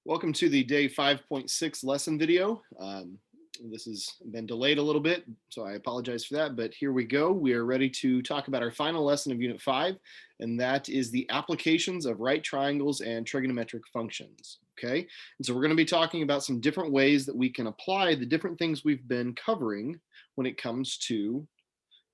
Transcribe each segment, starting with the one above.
Welcome to the day 5.6 lesson video. This has been delayed a little bit, so I apologize for that, but here we go. We are ready to talk about our final lesson of Unit 5, and that is the applications of right triangles and trigonometric functions, okay? And so we're going to be talking about some different ways that we can apply the different things we've been covering when it comes to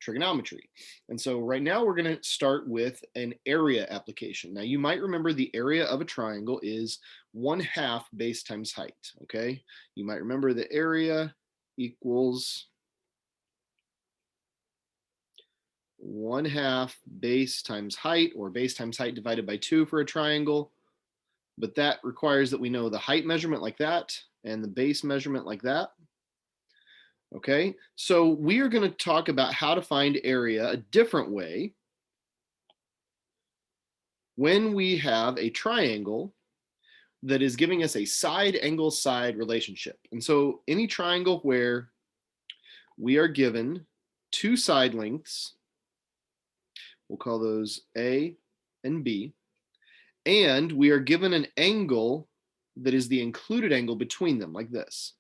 trigonometry. And so right now we're going to start with an area application. Now you might remember the area of a triangle is 1/2 base times height, okay? You might remember the area equals 1/2 base times height, or base times height divided by 2 for a triangle. But that requires that we know the height measurement like that and the base measurement like that. Okay, so we are going to talk about how to find area a different way when we have a triangle that is giving us a side angle side relationship. And so any triangle where we are given two side lengths, we'll call those A and B, and we are given an angle that is the included angle between them, like this.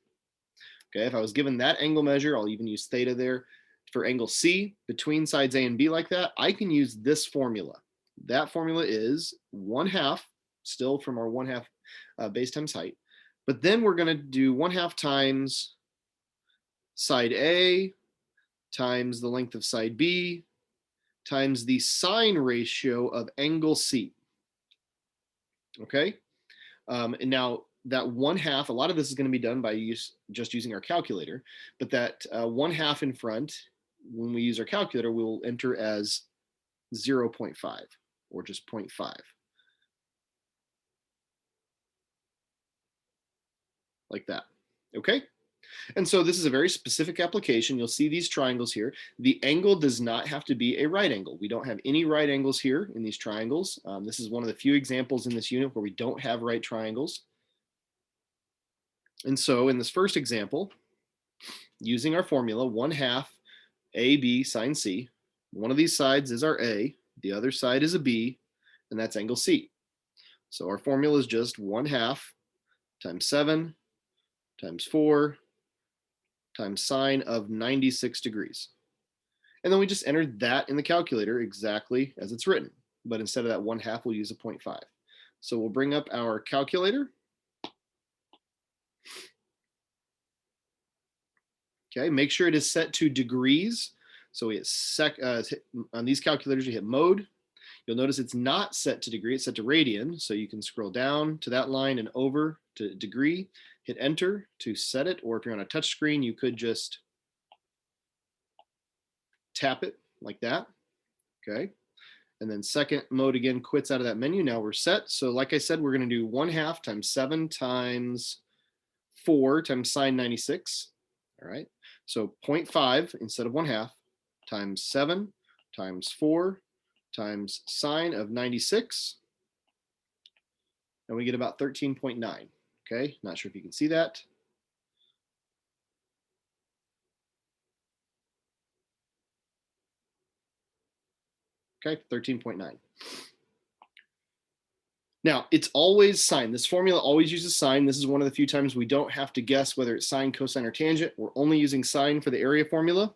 Okay, if I was given that angle measure, I'll even use theta there. For angle C between sides A and B like that, I can use this formula. That formula is 1/2, still from our 1/2 base times height. But then we're going to do 1/2 times side A times the length of side B times the sine ratio of angle C. Okay, and now that 1/2, a lot of this is going to be done by just using our calculator, but that 1/2 in front, when we use our calculator, we'll enter as 0.5 or just 0.5. Like that, okay? And so this is a very specific application. You'll see these triangles here. The angle does not have to be a right angle. We don't have any right angles here in these triangles. This is one of the few examples in this unit where we don't have right triangles. And so in this first example, using our formula, 1/2 AB sine C, one of these sides is our A, the other side is a B, and that's angle C. So our formula is just 1/2 times 7 times 4 times sine of 96 degrees. And then we just entered that in the calculator exactly as it's written. But instead of that 1/2, we'll use a 0.5. So we'll bring up our calculator. Okay, make sure it is set to degrees. So we hit on these calculators, we hit mode. You'll notice it's not set to degree, it's set to radian. So you can scroll down to that line and over to degree, hit enter to set it. Or if you're on a touch screen, you could just tap it like that. Okay. And then second mode again quits out of that menu. Now we're set. So like I said, we're going to do 1/2 times 7 times 4 times sine 96. All right. So 0.5 instead of 1/2 times 7 times 4 times sine of 96. And we get about 13.9. Okay. Not sure if you can see that. Okay, 13.9. Now, it's always sine. This formula always uses sine. This is one of the few times we don't have to guess whether it's sine, cosine, or tangent. We're only using sine for the area formula.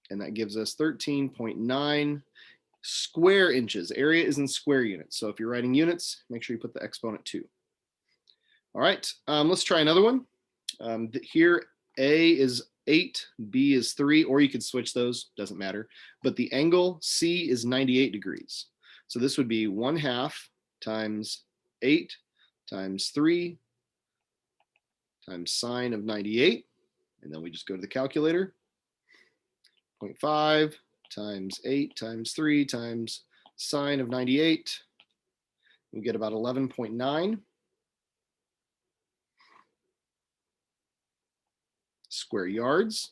And that gives us 13.9 square inches. Area is in square units. So if you're writing units, make sure you put the exponent 2. All right, let's try another one. Here, A is 8, B is 3, or you could switch those, doesn't matter. But the angle C is 98 degrees. So this would be 1/2 times 8 times 3 times sine of 98. And then we just go to the calculator. 0.5 times 8 times 3 times sine of 98. We get about 11.9 square yards.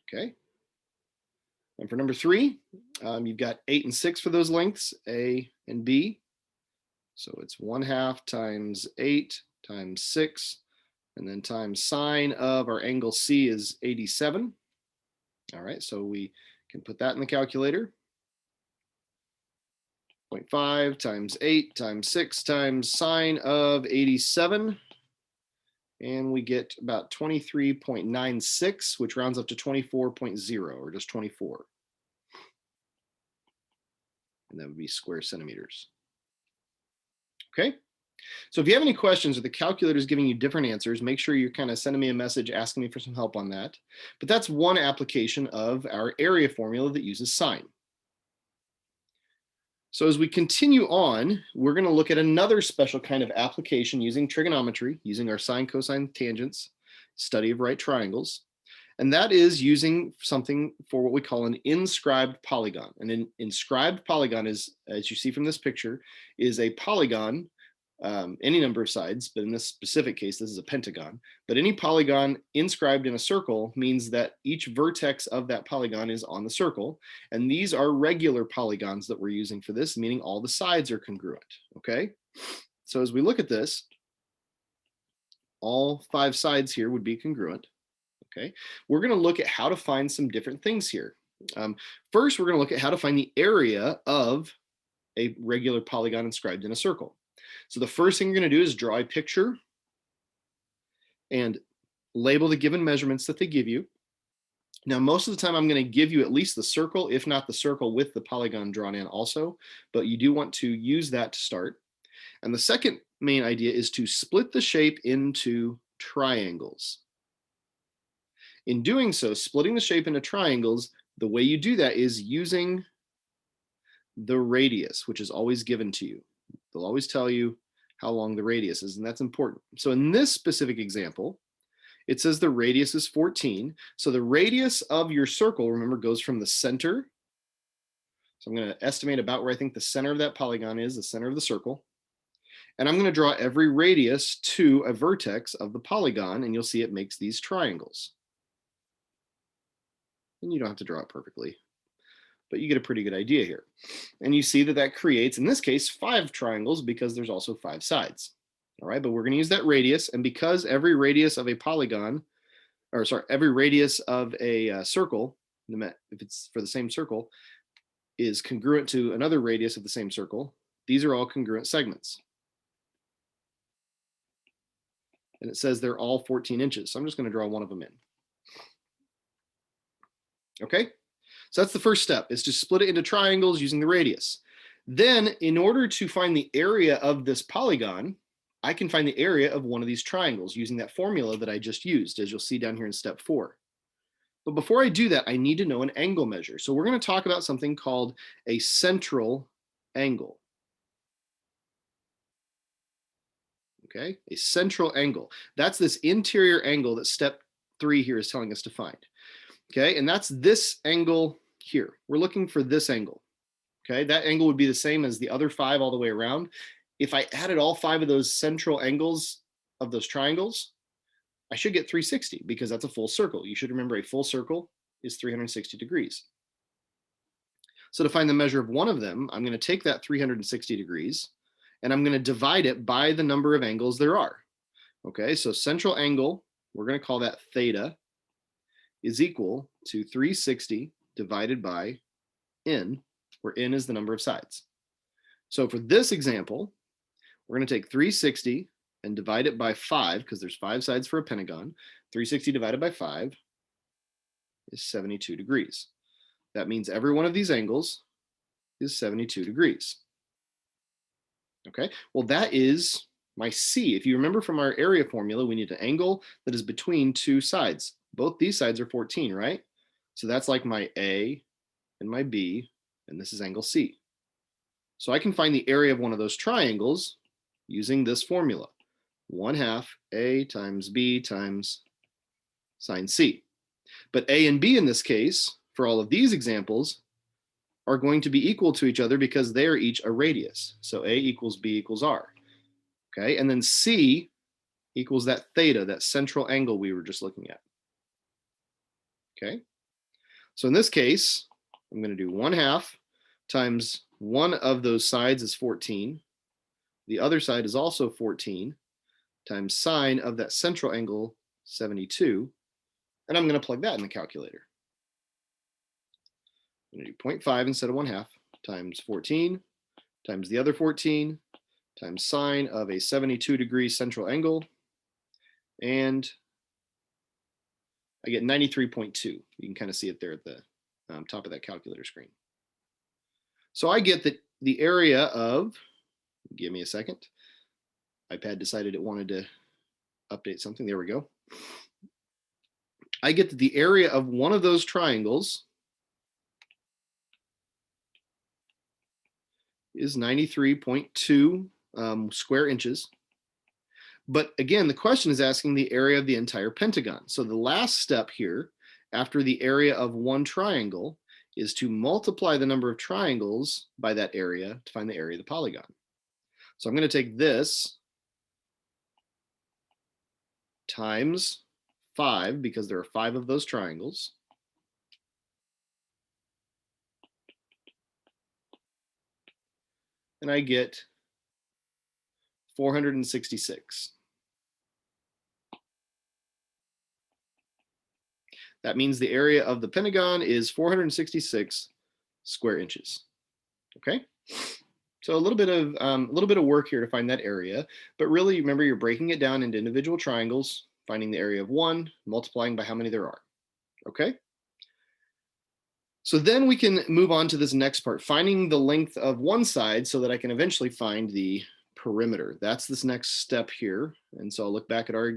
Okay. And for number 3, you've got 8 and 6 for those lengths, A and B. So it's 1/2 times 8 times 6, and then times sine of our angle C is 87. All right, so we can put that in the calculator. 0.5 times 8 times 6 times sine of 87. And we get about 23.96, which rounds up to 24.0, or just 24. And that would be square centimeters. Okay. So if you have any questions or the calculator is giving you different answers, make sure you're kind of sending me a message asking me for some help on that. But that's one application of our area formula that uses sine. So as we continue on, we're going to look at another special kind of application using trigonometry, using our sine, cosine, tangents, study of right triangles. And that is using something for what we call an inscribed polygon. And an inscribed polygon is, as you see from this picture, is a polygon, any number of sides, but in this specific case, this is a pentagon. But any polygon inscribed in a circle means that each vertex of that polygon is on the circle. And these are regular polygons that we're using for this, meaning all the sides are congruent, okay? So as we look at this, all 5 sides here would be congruent, okay? We're gonna look at how to find some different things here. First, we're gonna look at how to find the area of a regular polygon inscribed in a circle. So the first thing you're going to do is draw a picture and label the given measurements that they give you. Now, most of the time, I'm going to give you at least the circle, if not the circle with the polygon drawn in also, but you do want to use that to start. And the second main idea is to split the shape into triangles. In doing so, splitting the shape into triangles, the way you do that is using the radius, which is always given to you. They'll always tell you how long the radius is, and that's important. So in this specific example, it says the radius is 14. So the radius of your circle, remember, goes from the center. So I'm going to estimate about where I think the center of that polygon is, the center of the circle. And I'm going to draw every radius to a vertex of the polygon, and you'll see it makes these triangles. And you don't have to draw it perfectly, but you get a pretty good idea here. And you see that that creates, in this case, 5 triangles because there's also 5 sides. All right, but we're going to use that radius. And because every radius of a polygon, or sorry, every radius of a circle, if it's for the same circle, is congruent to another radius of the same circle, these are all congruent segments. And it says they're all 14 inches. So I'm just going to draw one of them in. Okay. So that's the first step, is to split it into triangles using the radius. Then, in order to find the area of this polygon, I can find the area of one of these triangles using that formula that I just used, as you'll see down here in step 4. But before I do that, I need to know an angle measure. So we're going to talk about something called a central angle. Okay, a central angle. That's this interior angle that step 3 here is telling us to find. Okay, and that's this angle here. We're looking for this angle. Okay, that angle would be the same as the other 5 all the way around. If I added all 5 of those central angles of those triangles, I should get 360 because that's a full circle. You should remember a full circle is 360 degrees. So to find the measure of one of them, I'm going to take that 360 degrees and I'm going to divide it by the number of angles there are. Okay, so central angle, we're going to call that theta, is equal to 360 divided by n, where n is the number of sides. So for this example, we're going to take 360 and divide it by 5, because there's 5 sides for a pentagon. 360 divided by 5 is 72 degrees. That means every one of these angles is 72 degrees. Okay, well, that is my C. If you remember from our area formula, we need an angle that is between 2 sides. Both these sides are 14, right? So that's like my A and my B, and this is angle C. So I can find the area of one of those triangles using this formula. 1/2 A times B times sine C. But A and B in this case, for all of these examples, are going to be equal to each other because they are each a radius. So A equals B equals R. Okay, and then C equals that theta, that central angle we were just looking at. Okay, so in this case, I'm going to do 1/2 times one of those sides is 14. The other side is also 14 times sine of that central angle, 72. And I'm going to plug that in the calculator. I'm going to do 0.5 instead of 1/2 times 14 times the other 14 times sine of a 72-degree central angle, and I get 93.2. You can kind of see it there at the top of that calculator screen. So I get that the area of, give me a second, iPad decided it wanted to update something. There we go. I get that the area of one of those triangles is 93.2 square inches. But again, the question is asking the area of the entire pentagon. So the last step here, after the area of one triangle, is to multiply the number of triangles by that area to find the area of the polygon. So I'm going to take this times 5, because there are 5 of those triangles. And I get 466. That means the area of the pentagon is 466 square inches. Okay, so a little bit of work here to find that area, but really remember you're breaking it down into individual triangles, finding the area of one, multiplying by how many there are. Okay. So then we can move on to this next part, finding the length of one side so that I can eventually find the perimeter. That's this next step here. And so I'll look back at our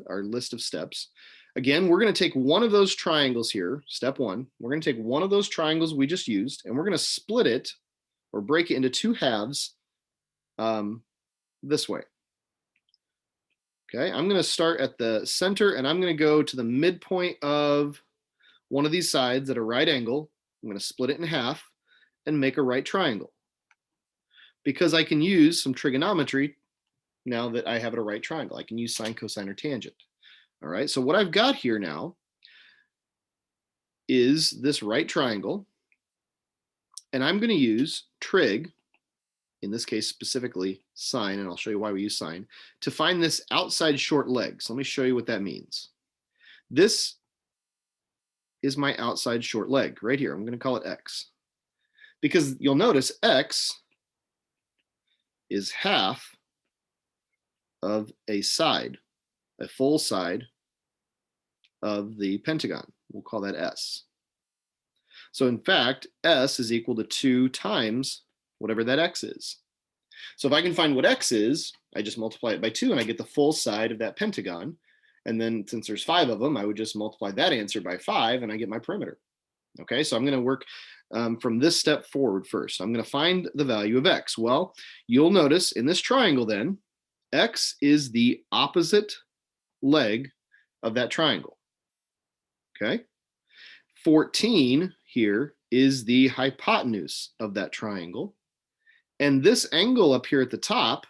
our list of steps. Again, we're going to take one of those triangles here, step 1. We're going to take one of those triangles we just used, and we're going to split it or break it into 2 halves this way. Okay, I'm going to start at the center, and I'm going to go to the midpoint of one of these sides at a right angle. I'm going to split it in half and make a right triangle, because I can use some trigonometry now that I have it a right triangle. I can use sine, cosine, or tangent. All right, so what I've got here now is this right triangle, and I'm going to use trig, in this case specifically sine, and I'll show you why we use sine, to find this outside short leg. So let me show you what that means. This is my outside short leg right here. I'm going to call it x, because you'll notice x is half of a side, a full side of the pentagon. We'll call that S. So in fact, S is equal to 2 times whatever that x is. So if I can find what x is, I just multiply it by 2 and I get the full side of that pentagon. And then since there's 5 of them, I would just multiply that answer by 5 and I get my perimeter. Okay, so I'm going to work from this step forward first. I'm going to find the value of x. Well, you'll notice in this triangle then, x is the opposite leg of that triangle. Okay, 14 here is the hypotenuse of that triangle. And this angle up here at the top,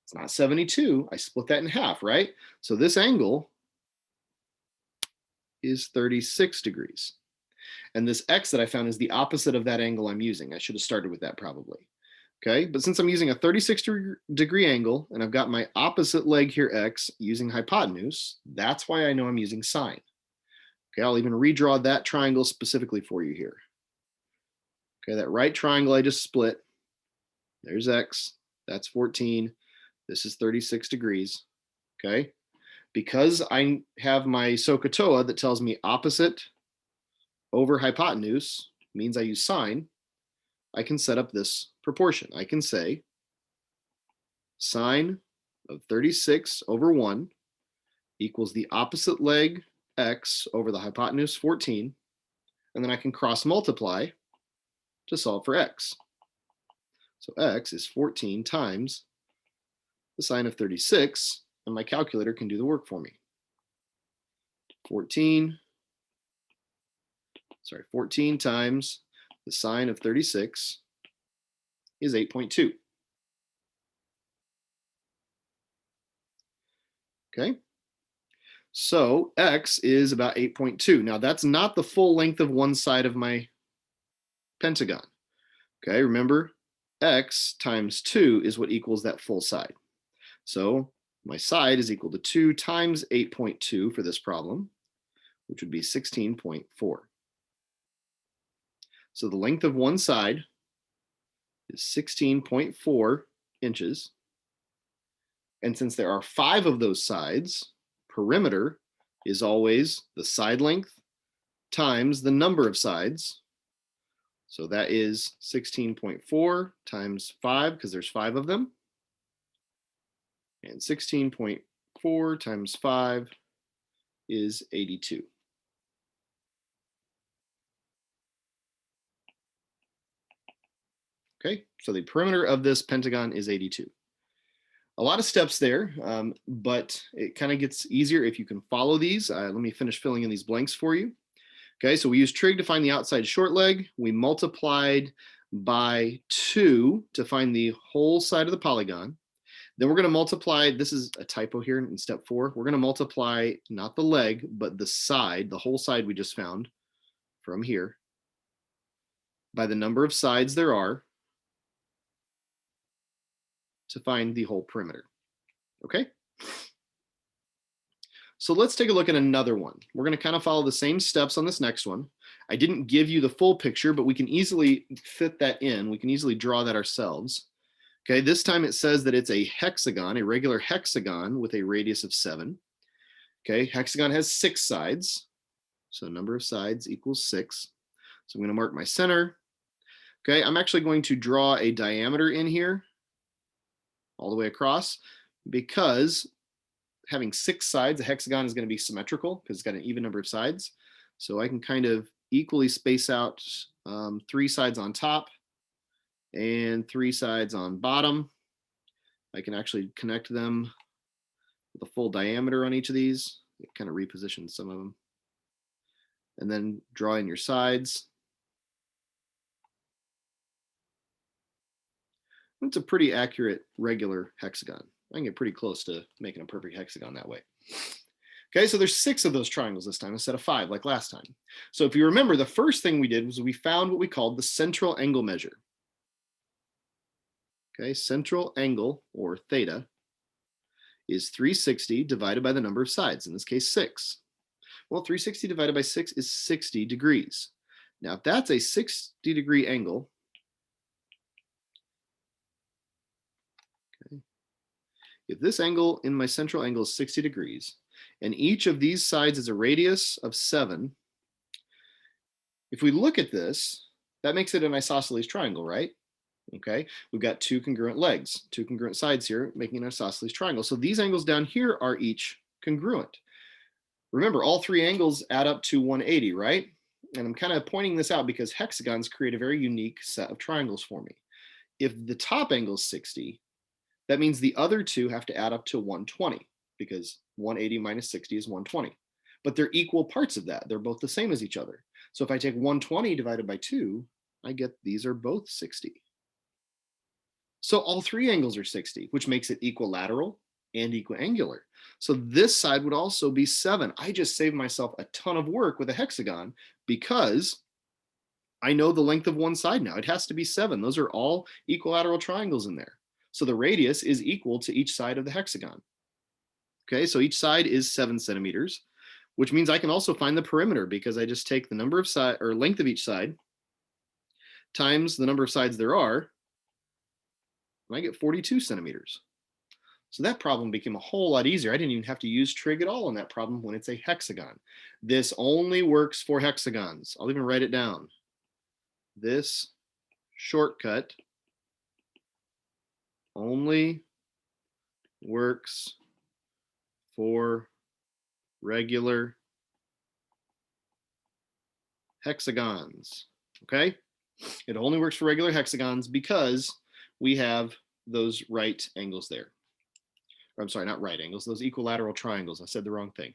it's not 72. I split that in half, right? So this angle is 36 degrees. And this x that I found is the opposite of that angle I'm using. I should have started with that probably. Okay, but since I'm using a 36-degree angle and I've got my opposite leg here, x, using hypotenuse, that's why I know I'm using sine. Okay, I'll even redraw that triangle specifically for you here. Okay, that right triangle I just split, there's x, that's 14, this is 36 degrees, okay? Because I have my SOHCAHTOA that tells me opposite over hypotenuse means I use sine, I can set up this proportion. I can say sine of 36 over 1 equals the opposite leg x over the hypotenuse 14, and then I can cross multiply to solve for x. So x is 14 times the sine of 36, and my calculator can do the work for me. 14 times the sine of 36 is 8.2. Okay, so x is about 8.2. Now that's not the full length of one side of my pentagon. Okay, remember, x times 2 is what equals that full side. So my side is equal to 2 times 8.2 for this problem, which would be 16.4. So the length of one side is 16.4 inches. And since there are 5 of those sides, perimeter is always the side length times the number of sides. So that is 16.4 times 5, because there's 5 of them. And 16.4 times 5 is 82. Okay, so the perimeter of this pentagon is 82. A lot of steps there, but it kind of gets easier if you can follow these. Let me finish filling in these blanks for you. Okay, so we used trig to find the outside short leg. We multiplied by 2 to find the whole side of the polygon. Then we're going to multiply, this is a typo here in step 4. We're going to multiply not the leg, but the side, the whole side we just found from here, by the number of sides there are to find the whole perimeter. Okay? So let's take a look at another one. We're going to kind of follow the same steps on this next one. I didn't give you the full picture, but we can easily fit that in. We can easily draw that ourselves. Okay, this time it says that it's a hexagon, a regular hexagon with a radius of 7. Okay, hexagon has 6 sides. So number of sides equals 6. So I'm going to mark my center. Okay, I'm actually going to draw a diameter in here all the way across, because having 6 sides, a hexagon is going to be symmetrical because it's got an even number of sides. So I can kind of equally space out 3 sides on top and 3 sides on bottom. I can actually connect them with a full diameter on each of these. It kind of repositions some of them. And then draw in your sides. It's a pretty accurate regular hexagon. I can get pretty close to making a perfect hexagon that way. Okay, so there's 6 of those triangles this time instead of 5 like last time. So if you remember, the first thing we did was we found what we called the central angle measure. Okay, central angle, or theta, is 360 divided by the number of sides, in this case 6. Well, 360 divided by 6 is 60 degrees. Now, if that's a 60-degree angle, okay, if this angle in my central angle is 60 degrees, and each of these sides is a radius of 7, if we look at this, that makes it an isosceles triangle, right? Okay, we've got 2 congruent legs, 2 congruent sides here, making an isosceles triangle. So these angles down here are each congruent. Remember, all 3 angles add up to 180, right? And I'm kind of pointing this out because hexagons create a very unique set of triangles for me. If the top angle is 60, that means the other 2 have to add up to 120, because 180 minus 60 is 120. But they're equal parts of that. They're both the same as each other. So if I take 120 divided by 2, I get these are both 60. So all 3 angles are 60, which makes it equilateral and equiangular. So this side would also be 7. I just saved myself a ton of work with a hexagon because I know the length of one side now. It has to be 7. Those are all equilateral triangles in there. So the radius is equal to each side of the hexagon. Okay, so each side is 7 centimeters, which means I can also find the perimeter because I just take the number of side or length of each side times the number of sides there are, and I get 42 centimeters. So that problem became a whole lot easier. I didn't even have to use trig at all on that problem when it's a hexagon. This only works for hexagons. I'll even write it down. This shortcut only works for regular hexagons. Okay? It only works for regular hexagons because we have those right angles there. Or, I'm sorry, not right angles, those equilateral triangles. I said the wrong thing.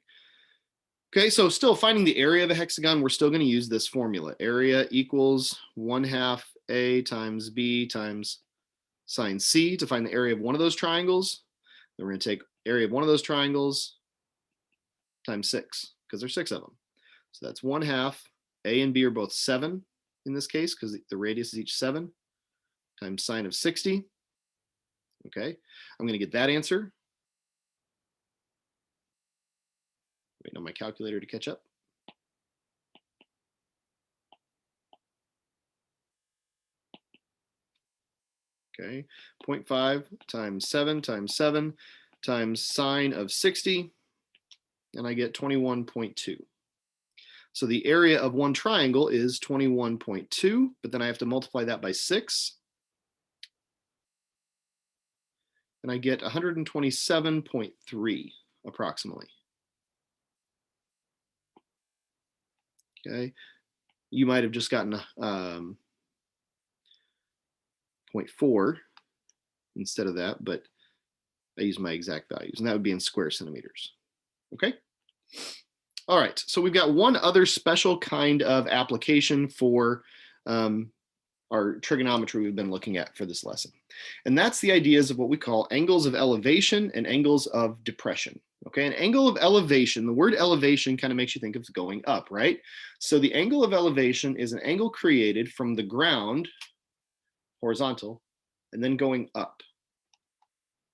Okay, so still finding the area of a hexagon, we're still going to use this formula. Area equals 1/2 A times B times sine C to find the area of one of those triangles. Then we're going to take area of one of those triangles times 6, because there's 6 of them. So that's 1/2. A and B are both 7 in this case, because the radius is each 7, times sine of 60. Okay, I'm going to get that answer. Waiting on my calculator to catch up. Okay, 0.5 times 7 times sine of 60, and I get 21.2. So the area of one triangle is 21.2, but then I have to multiply that by 6, and I get 127.3 approximately. Okay, you might have just gotten 0.4 instead of that, but I use my exact values, and that would be in square centimeters. Okay. All right, so we've got one other special kind of application for our trigonometry we've been looking at for this lesson. And that's the ideas of what we call angles of elevation and angles of depression. Okay, an angle of elevation, the word elevation kind of makes you think of going up, right? So the angle of elevation is an angle created from the ground, horizontal, and then going up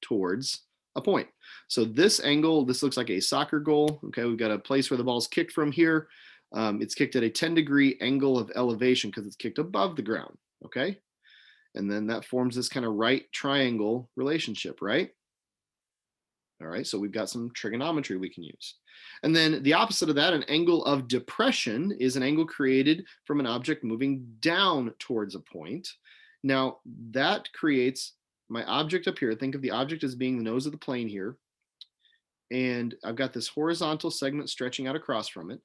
towards a point. So this angle, this looks like a soccer goal. Okay, we've got a place where the ball's kicked from here. It's kicked at a 10-degree angle of elevation because it's kicked above the ground. Okay, and then that forms this kind of right triangle relationship, right? All right, so we've got some trigonometry we can use. And then the opposite of that, an angle of depression, is an angle created from an object moving down towards a point. Now that creates my object up here. Think of the object as being the nose of the plane here. And I've got this horizontal segment stretching out across from it.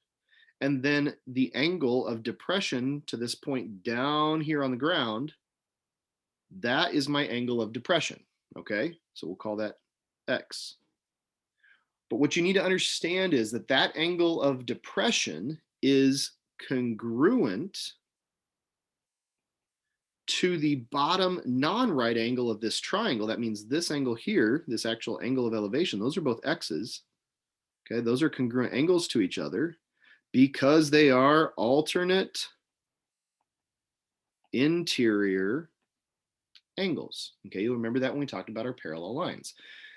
And then the angle of depression to this point down here on the ground, that is my angle of depression. Okay, so we'll call that X. But what you need to understand is that that angle of depression is congruent to the bottom non-right angle of this triangle. That means this angle here, this actual angle of elevation, those are both X's. Okay, those are congruent angles to each other because they are alternate interior angles. Okay, you'll remember that when we talked about our parallel lines.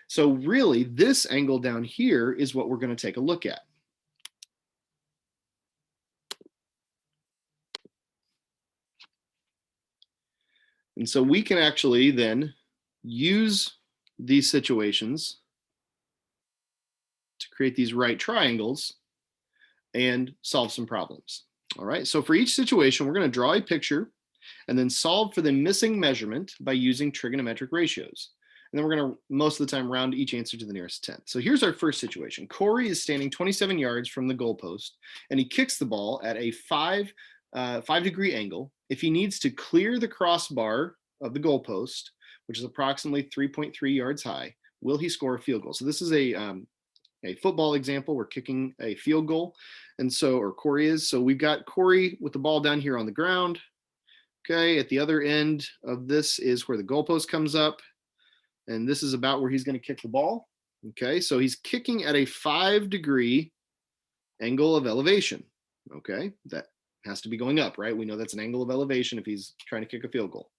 So really, this angle down here is what we're going to take a look at. And so we can actually then use these situations to create these right triangles and solve some problems. All right, so for each situation, we're going to draw a picture and then solve for the missing measurement by using trigonometric ratios. And then we're going to, most of the time, round each answer to the nearest tenth. So here's our first situation. Corey is standing 27 yards from the goalpost, and he kicks the ball at a 5-degree angle. If he needs to clear the crossbar of the goalpost, which is approximately 3.3 yards high, will he score a field goal? So this is a football example. We're kicking a field goal, and so, or Corey is. So we've got Corey with the ball down here on the ground. Okay, at the other end of this is where the goalpost comes up, and this is about where he's going to kick the ball. Okay, so he's kicking at a 5-degree angle of elevation. Okay, that has to be going up, right? We know that's an angle of elevation if he's trying to kick a field goal.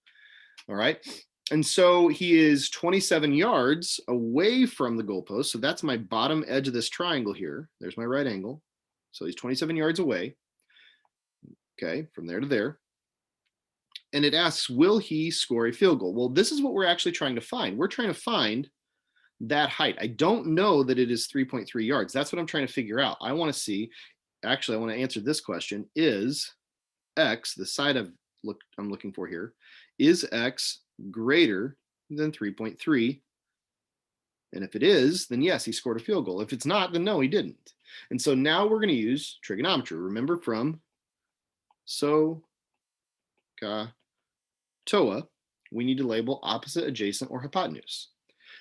All right, and so he is 27 yards away from the goalpost. So that's my bottom edge of this triangle here. There's my right angle. So he's 27 yards away. Okay, from there to there. And it asks, will he score a field goal? Well, this is what we're actually trying to find. We're trying to find that height. I don't know that it is 3.3 yards. That's what I'm trying to figure out. I want to see, actually, I want to answer this question. Is X, the side I'm looking for here, is X greater than 3.3? And if it is, then yes, he scored a field goal. If it's not, then no, he didn't. And so now we're going to use trigonometry. Remember from TOA, we need to label opposite, adjacent, or hypotenuse.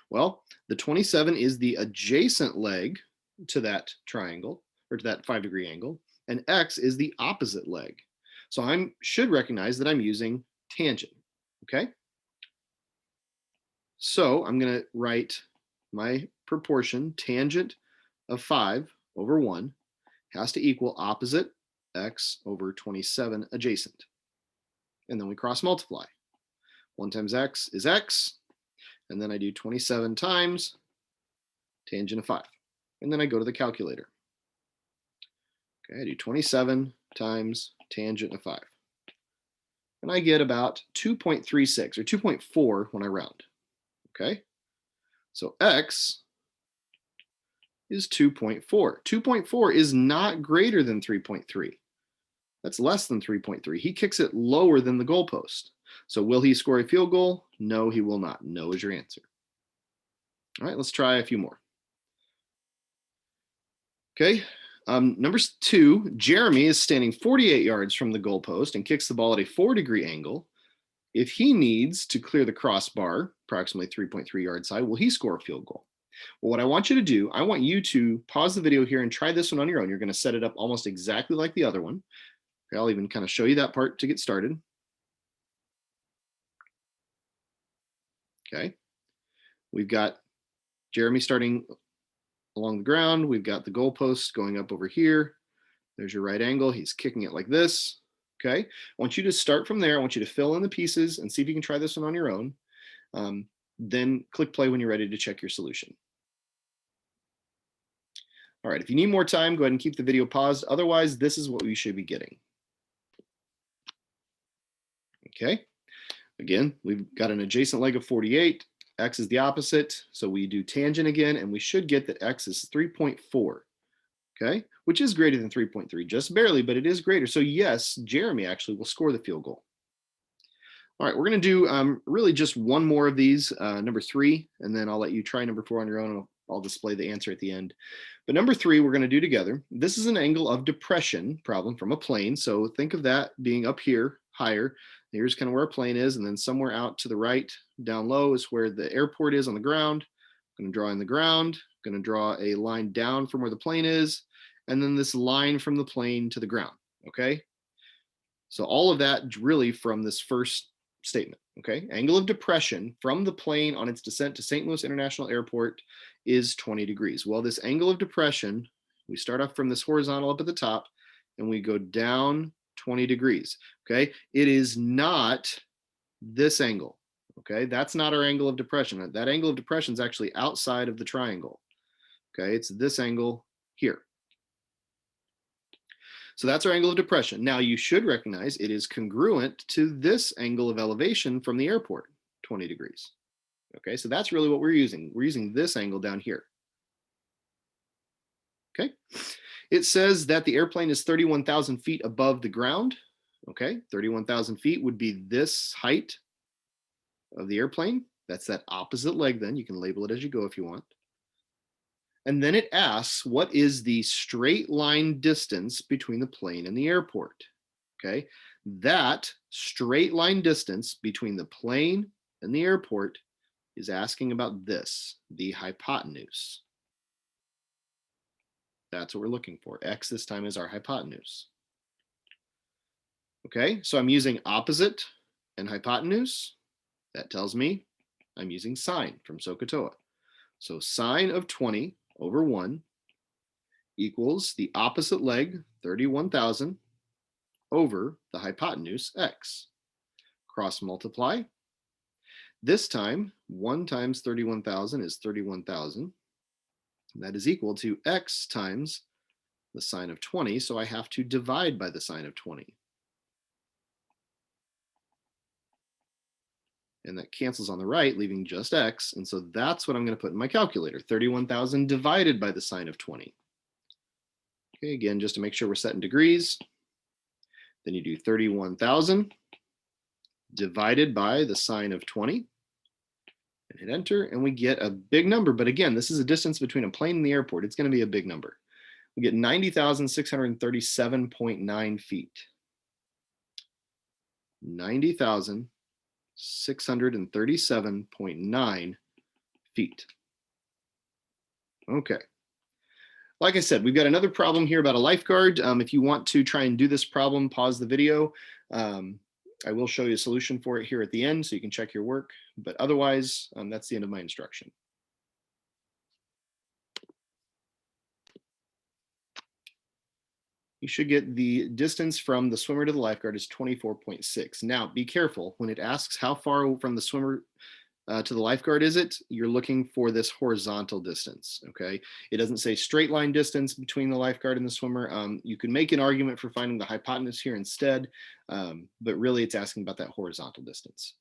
Well, the 27 is the adjacent leg to that triangle, or to that 5-degree angle, and X is the opposite leg. So I should recognize that I'm using tangent, okay? So I'm going to write my proportion, tangent of 5 over 1 has to equal opposite X over 27 adjacent. And then we cross multiply. 1 times X is X, and then I do 27 times tangent of 5. And then I go to the calculator. Okay, I do 27 times tangent of 5. and I get about 2.36 or 2.4 when I round. Okay, so x is 2.4. 2.4 is not greater than 3.3. That's less than 3.3. He kicks it lower than the goalpost. So will he score a field goal? No, he will not. No is your answer. All right, let's try a few more. Okay, number 2, Jeremy is standing 48 yards from the goalpost and kicks the ball at a 4-degree angle. If he needs to clear the crossbar, approximately 3.3 yards high, will he score a field goal? Well, what I want you to do, I want you to pause the video here and try this one on your own. You're going to set it up almost exactly like the other one. Okay, I'll even kind of show you that part to get started. Okay, we've got Jeremy starting along the ground. We've got the goalpost going up over here. There's your right angle. He's kicking it like this. Okay, I want you to start from there. I want you to fill in the pieces and see if you can try this one on your own. Then click play when you're ready to check your solution. All right, if you need more time, go ahead and keep the video paused. Otherwise, this is what we should be getting. Okay, again, we've got an adjacent leg of 48. X is the opposite. So we do tangent again, and we should get that X is 3.4. Okay, which is greater than 3.3, just barely, but it is greater. So yes, Jeremy actually will score the field goal. All right, we're going to do really just one more of these, number 3, and then I'll let you try number 4 on your own. And I'll display the answer at the end. But number 3, we're going to do together. This is an angle of depression problem from a plane. So think of that being up here, higher. Here's kind of where a plane is, and then somewhere out to the right, down low, is where the airport is on the ground. I'm going to draw in the ground. I'm going to draw a line down from where the plane is, and then this line from the plane to the ground. Okay. So all of that really from this first statement. Okay, angle of depression from the plane on its descent to St. Louis International Airport is 20 degrees. Well, this angle of depression, we start off from this horizontal up at the top and we go down 20 degrees. Okay, it is not this angle. Okay, that's not our angle of depression. That angle of depression is actually outside of the triangle. Okay, it's this angle here. So that's our angle of depression. Now you should recognize it is congruent to this angle of elevation from the airport, 20 degrees. Okay, so that's really what we're using. We're using this angle down here. Okay, it says that the airplane is 31,000 feet above the ground. Okay, 31,000 feet would be this height of the airplane. That's that opposite leg then. You can label it as you go if you want. And then it asks, what is the straight line distance between the plane and the airport? Okay, that straight line distance between the plane and the airport is asking about this, the hypotenuse. That's what we're looking for. X this time is our hypotenuse. Okay, so I'm using opposite and hypotenuse. That tells me I'm using sine from SOHCAHTOA. So sine of 20 over 1 equals the opposite leg, 31,000, over the hypotenuse, x. Cross multiply. This time, 1 times 31,000 is 31,000. That is equal to x times the sine of 20, so I have to divide by the sine of 20. And that cancels on the right, leaving just x. And so that's what I'm going to put in my calculator, 31,000 divided by the sine of 20. Okay, again, just to make sure we're set in degrees. Then you do 31,000 divided by the sine of 20. And hit enter, and we get a big number. But again, this is a distance between a plane and the airport. It's going to be a big number. We get 90,637.9 feet. 90,637.9 feet. Okay. Like I said, we've got another problem here about a lifeguard. If you want to try and do this problem, pause the video. I will show you a solution for it here at the end so you can check your work. But otherwise, that's the end of my instruction. You should get the distance from the swimmer to the lifeguard is 24.6. Now, be careful when it asks how far from the swimmer to the lifeguard is it? You're looking for this horizontal distance, okay? It doesn't say straight line distance between the lifeguard and the swimmer. You can make an argument for finding the hypotenuse here instead, but really it's asking about that horizontal distance.